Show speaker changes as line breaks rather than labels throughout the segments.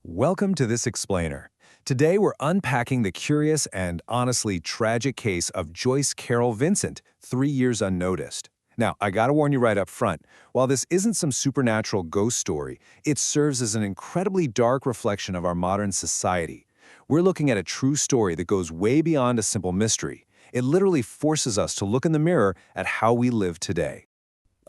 Welcome to This Explainer. Today we're unpacking the curious and honestly tragic case of Joyce Carol Vincent, 3 years unnoticed. Now, I gotta warn you right up front, while this isn't some supernatural ghost story, it serves as an incredibly dark reflection of our modern society. We're looking at a true story that goes way beyond a simple mystery. It literally forces us to look in the mirror at how we live today.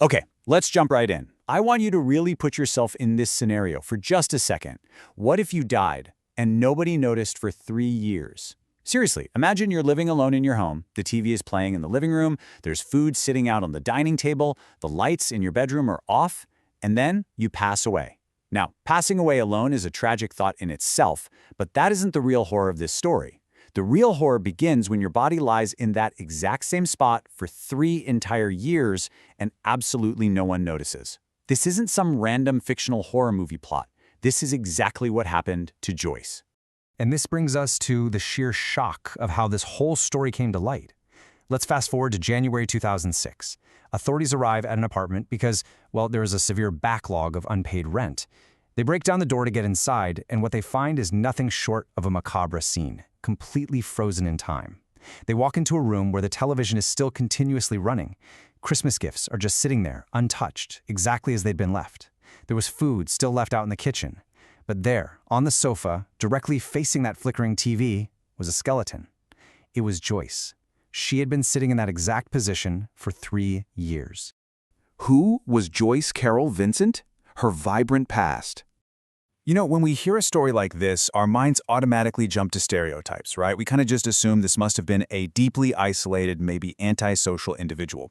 Okay, let's jump right in. I want you to really put yourself in this scenario for just a second. What if you died and nobody noticed for 3 years? Seriously, imagine you're living alone in your home, the TV is playing in the living room, there's food sitting out on the dining table, the lights in your bedroom are off, and then you pass away. Now, passing away alone is a tragic thought in itself, but that isn't the real horror of this story. The real horror begins when your body lies in that exact same spot for 3 entire years and absolutely no one notices. This isn't some random fictional horror movie plot. This is exactly what happened to Joyce.
And this brings us to the sheer shock of how this whole story came to light. Let's fast forward to January 2006. Authorities arrive at an apartment because, well, there is a severe backlog of unpaid rent. They break down the door to get inside, and what they find is nothing short of a macabre scene, completely frozen in time. They walk into a room where the television is still continuously running. Christmas gifts are just sitting there, untouched, exactly as they'd been left. There was food still left out in the kitchen. But there, on the sofa, directly facing that flickering TV, was a skeleton. It was Joyce. She had been sitting in that exact position for 3 years.
Who was Joyce Carol Vincent? Her vibrant past.
You know, when we hear a story like this, our minds automatically jump to stereotypes, right? We kind of just assume this must have been a deeply isolated, maybe antisocial individual.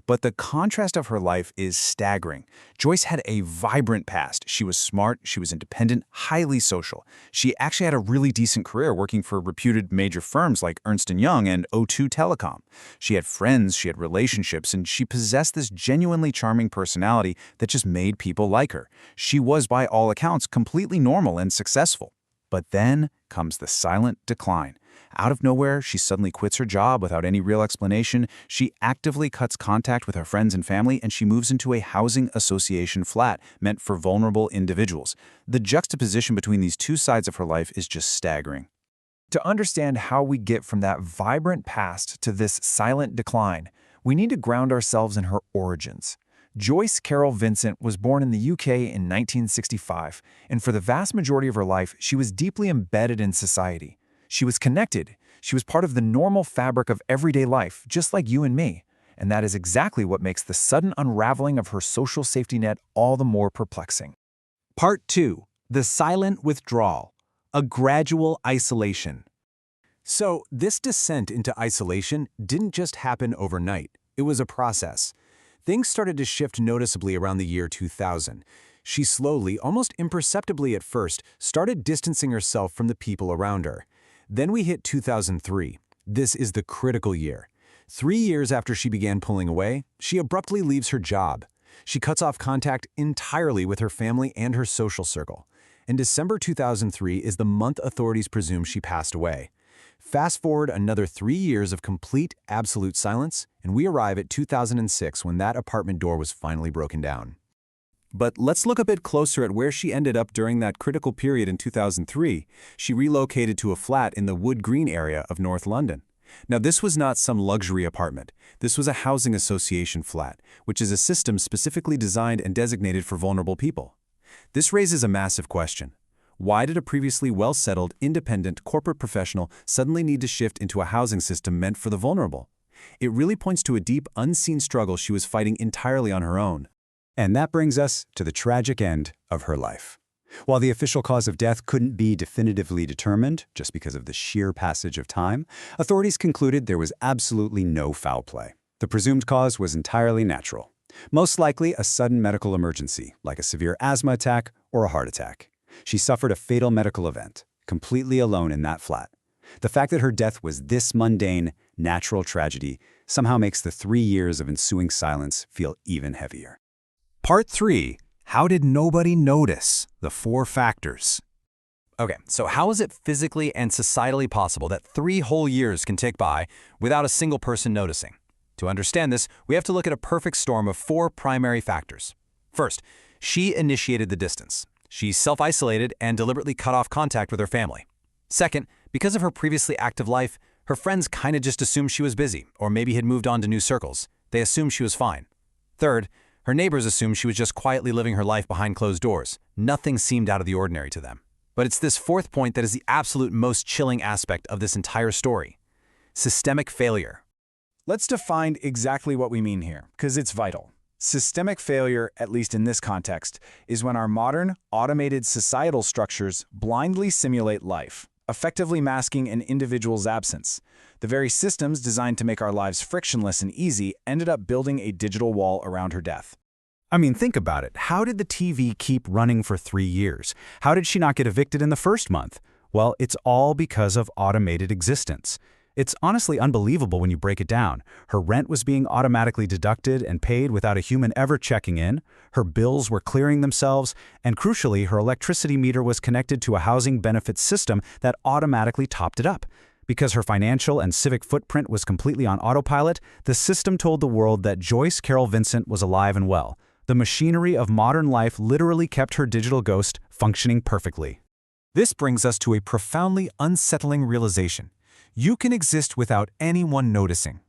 But the contrast of her life is staggering. Joyce had a vibrant past. She was smart, she was independent, highly social. She actually had a really decent career working for reputed major firms like Ernst & Young and O2 Telecom. She had friends, she had relationships, and she possessed this genuinely charming personality that just made people like her. She was, by all accounts, completely normal and successful. But then comes the silent decline. Out of nowhere, she suddenly quits her job without any real explanation. She actively cuts contact with her friends and family, and she moves into a housing association flat meant for vulnerable individuals. The juxtaposition between these two sides of her life is just staggering.
To understand how we get from that vibrant past to this silent decline, we need to ground ourselves in her origins. Joyce Carol Vincent was born in the UK in 1965, and for the vast majority of her life, she was deeply embedded in society. She was connected. She was part of the normal fabric of everyday life, just like you and me. And that is exactly what makes the sudden unraveling of her social safety net all the more perplexing.
Part 2. The Silent Withdrawal. A Gradual Isolation.
So, this descent into isolation didn't just happen overnight. It was a process. Things started to shift noticeably around the year 2000. She slowly, almost imperceptibly at first, started distancing herself from the people around her. Then we hit 2003. This is the critical year. 3 years after she began pulling away, she abruptly leaves her job. She cuts off contact entirely with her family and her social circle. In December 2003 is the month authorities presume she passed away. Fast forward another 3 years of complete, absolute silence, and we arrive at 2006 when that apartment door was finally broken down. But let's look a bit closer at where she ended up during that critical period in 2003. She relocated to a flat in the Wood Green area of North London. Now, this was not some luxury apartment. This was a housing association flat, which is a system specifically designed and designated for vulnerable people. This raises a massive question. Why did a previously well-settled, independent corporate professional suddenly need to shift into a housing system meant for the vulnerable? It really points to a deep, unseen struggle she was fighting entirely on her own. And that brings us to the tragic end of her life. While the official cause of death couldn't be definitively determined, just because of the sheer passage of time, authorities concluded there was absolutely no foul play. The presumed cause was entirely natural. Most likely a sudden medical emergency, like a severe asthma attack or a heart attack. She suffered a fatal medical event, completely alone in that flat. The fact that her death was this mundane, natural tragedy somehow makes the 3 years of ensuing silence feel even heavier.
Part 3. How did nobody notice? The 4 factors.
Okay, so how is it physically and societally possible that 3 whole years can tick by without a single person noticing? To understand this, we have to look at a perfect storm of 4 primary factors. First, she initiated the distance. She self-isolated and deliberately cut off contact with her family. Second, because of her previously active life, her friends kinda just assumed she was busy, or maybe had moved on to new circles. They assumed she was fine. Third, her neighbors assumed she was just quietly living her life behind closed doors. Nothing seemed out of the ordinary to them. But it's this fourth point that is the absolute most chilling aspect of this entire story. Systemic failure.
Let's define exactly what we mean here, because it's vital. Systemic failure, at least in this context, is when our modern, automated societal structures blindly simulate life, effectively masking an individual's absence. The very systems designed to make our lives frictionless and easy ended up building a digital wall around her death.
I mean, think about it. How did the TV keep running for 3 years? How did she not get evicted in the first month? Well, it's all because of automated existence. It's honestly unbelievable when you break it down. Her rent was being automatically deducted and paid without a human ever checking in. Her bills were clearing themselves. And crucially, her electricity meter was connected to a housing benefits system that automatically topped it up. Because her financial and civic footprint was completely on autopilot, the system told the world that Joyce Carol Vincent was alive and well. The machinery of modern life literally kept her digital ghost functioning perfectly. This brings us to a profoundly unsettling realization. You can exist without anyone noticing.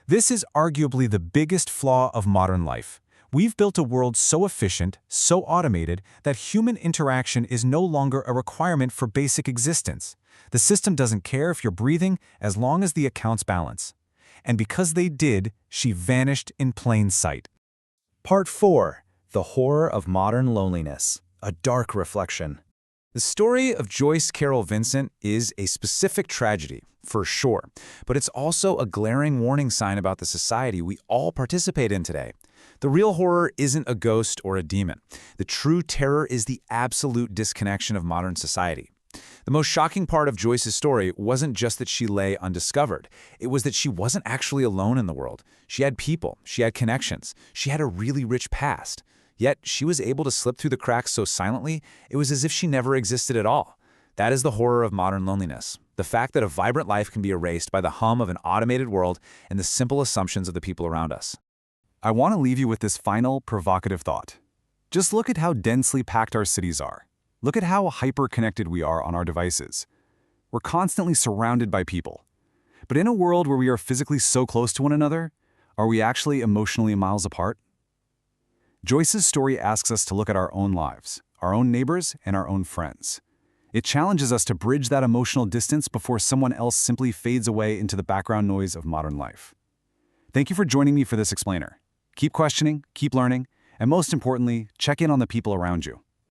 This is arguably the biggest flaw of modern life. We've built a world so efficient, so automated, that human interaction is no longer a requirement for basic existence. The system doesn't care if you're breathing as long as the accounts balance. And because they did, she vanished in plain sight.
Part 4. The Horror of Modern Loneliness. A Dark Reflection. The story of Joyce Carol Vincent is a specific tragedy, for sure, but it's also a glaring warning sign about the society we all participate in today. The real horror isn't a ghost or a demon. The true terror is the absolute disconnection of modern society. The most shocking part of Joyce's story wasn't just that she lay undiscovered. It was that she wasn't actually alone in the world. She had people, she had connections, she had a really rich past. Yet she was able to slip through the cracks so silently, it was as if she never existed at all. That is the horror of modern loneliness. The fact that a vibrant life can be erased by the hum of an automated world and the simple assumptions of the people around us.
I want to leave you with this final, provocative thought. Just look at how densely packed our cities are. Look at how hyper-connected we are on our devices. We're constantly surrounded by people. But in a world where we are physically so close to one another, are we actually emotionally miles apart? Joyce's story asks us to look at our own lives, our own neighbors, and our own friends. It challenges us to bridge that emotional distance before someone else simply fades away into the background noise of modern life. Thank you for joining me for this explainer. Keep questioning, keep learning, and most importantly, check in on the people around you.